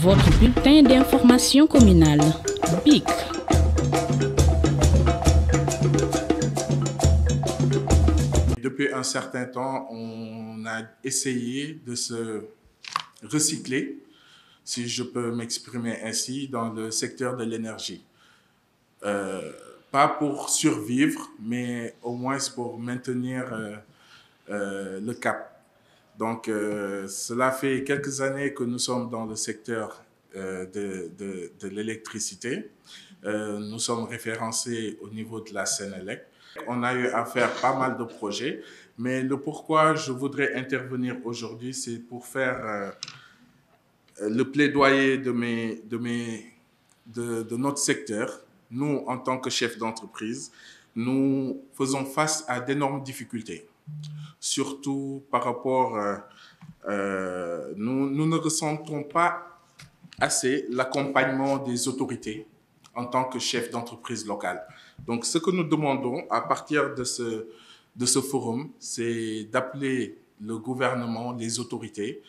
Votre bulletin d'information communale, BIC. Depuis un certain temps, on a essayé de se recycler, si je peux m'exprimer ainsi, dans le secteur de l'énergie. Pas pour survivre, mais au moins pour maintenir le cap. Donc, cela fait quelques années que nous sommes dans le secteur de l'électricité. Nous sommes référencés au niveau de la Sénélec. On a eu à faire pas mal de projets, mais le pourquoi je voudrais intervenir aujourd'hui, c'est pour faire le plaidoyer de notre secteur. Nous, en tant que chefs d'entreprise, nous faisons face à d'énormes difficultés. Surtout par rapport, nous ne ressentons pas assez l'accompagnement des autorités en tant que chef d'entreprise locale. Donc, ce que nous demandons à partir de ce forum, c'est d'appeler le gouvernement, les autorités,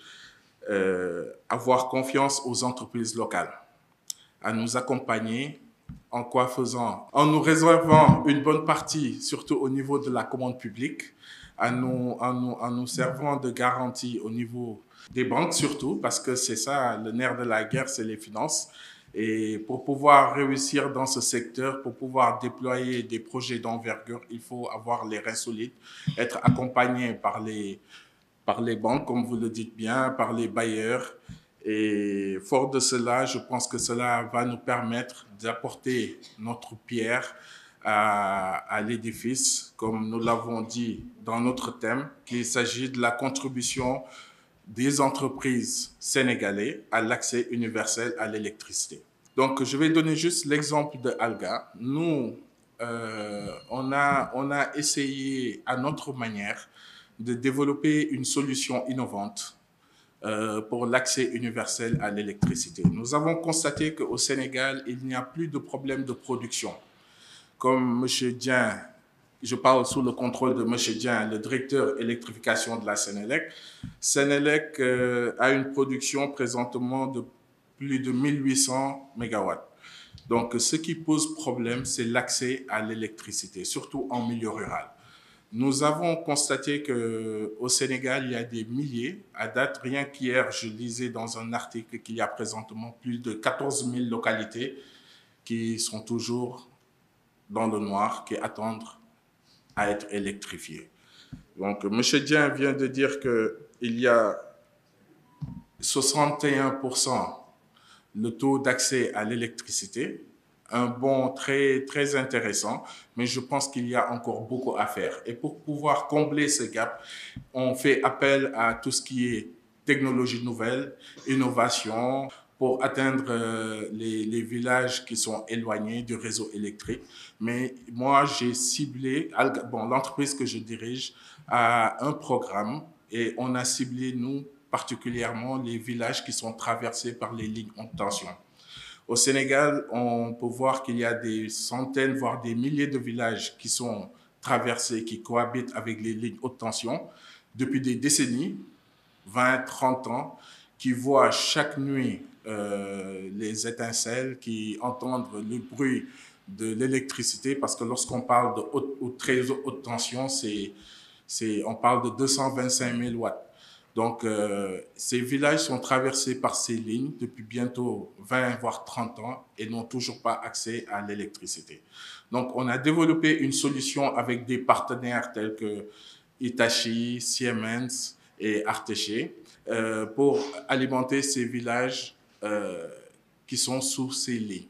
à avoir confiance aux entreprises locales, à nous accompagner. En quoi faisant? En nous réservant une bonne partie, surtout au niveau de la commande publique, en nous servant de garantie au niveau des banques surtout, parce que c'est ça, le nerf de la guerre, c'est les finances. Et pour pouvoir réussir dans ce secteur, pour pouvoir déployer des projets d'envergure, il faut avoir les reins solides, être accompagné par les banques, comme vous le dites bien, par les bailleurs. Et fort de cela, je pense que cela va nous permettre d'apporter notre pierre à l'édifice, comme nous l'avons dit dans notre thème, qu'il s'agit de la contribution des entreprises sénégalaises à l'accès universel à l'électricité. Donc, je vais donner juste l'exemple de Alga. Nous, on a essayé à notre manière de développer une solution innovante pour l'accès universel à l'électricité. Nous avons constaté qu'au Sénégal, il n'y a plus de problème de production. Comme M. Dieng, je parle sous le contrôle de M. Dieng, le directeur électrification de la Sénélec. Sénélec a une production présentement de plus de 1800 MW. Donc, ce qui pose problème, c'est l'accès à l'électricité, surtout en milieu rural. Nous avons constaté qu'au Sénégal, il y a des milliers. À date, rien qu'hier, je lisais dans un article qu'il y a présentement plus de 14 000 localités qui sont toujours dans le noir, qui attendent à être électrifiées. Donc, M. Dieng vient de dire qu'il y a 61% le taux d'accès à l'électricité. Un bond très, très intéressant, mais je pense qu'il y a encore beaucoup à faire. Et pour pouvoir combler ce gap, on fait appel à tout ce qui est technologie nouvelle, innovation, pour atteindre les villages qui sont éloignés du réseau électrique. Mais moi, j'ai ciblé, l'entreprise que je dirige a un programme et on a ciblé, nous, particulièrement les villages qui sont traversés par les lignes haute tension. Au Sénégal, on peut voir qu'il y a des centaines, voire des milliers de villages qui sont traversés, qui cohabitent avec les lignes haute tension depuis des décennies, 20, 30 ans, qui voient chaque nuit les étincelles, qui entendent le bruit de l'électricité, parce que lorsqu'on parle de très haute tension, on parle de 225 000 watts. Donc, ces villages sont traversés par ces lignes depuis bientôt 20 voire 30 ans et n'ont toujours pas accès à l'électricité. Donc, on a développé une solution avec des partenaires tels que Hitachi, Siemens et Arteche pour alimenter ces villages qui sont sous ces lignes.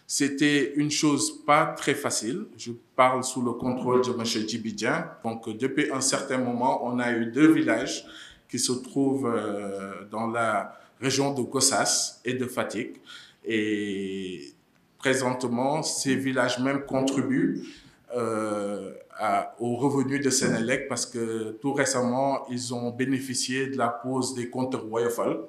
C'était une chose pas très facile. Je parle sous le contrôle de M. Djiby Dieng. Donc, depuis un certain moment, on a eu 2 villages qui se trouvent dans la région de Gossas et de Fatick. Et présentement, ces villages même contribuent aux revenus de Sénélec parce que tout récemment, ils ont bénéficié de la pose des compteurs Woyofal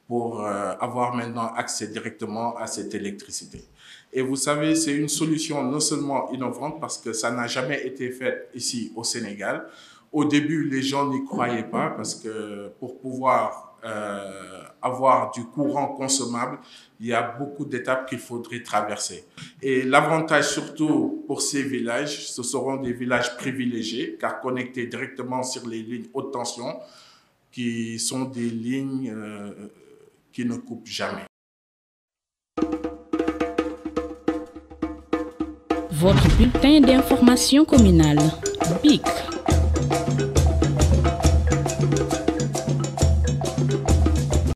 pour avoir maintenant accès directement à cette électricité. Et vous savez, c'est une solution non seulement innovante parce que ça n'a jamais été fait ici au Sénégal. Au début, les gens n'y croyaient pas parce que pour pouvoir avoir du courant consommable, il y a beaucoup d'étapes qu'il faudrait traverser. Et l'avantage surtout pour ces villages, ce seront des villages privilégiés, car connectés directement sur les lignes haute tension, qui sont des lignes qui ne coupent jamais. Votre bulletin d'information communale, BIC.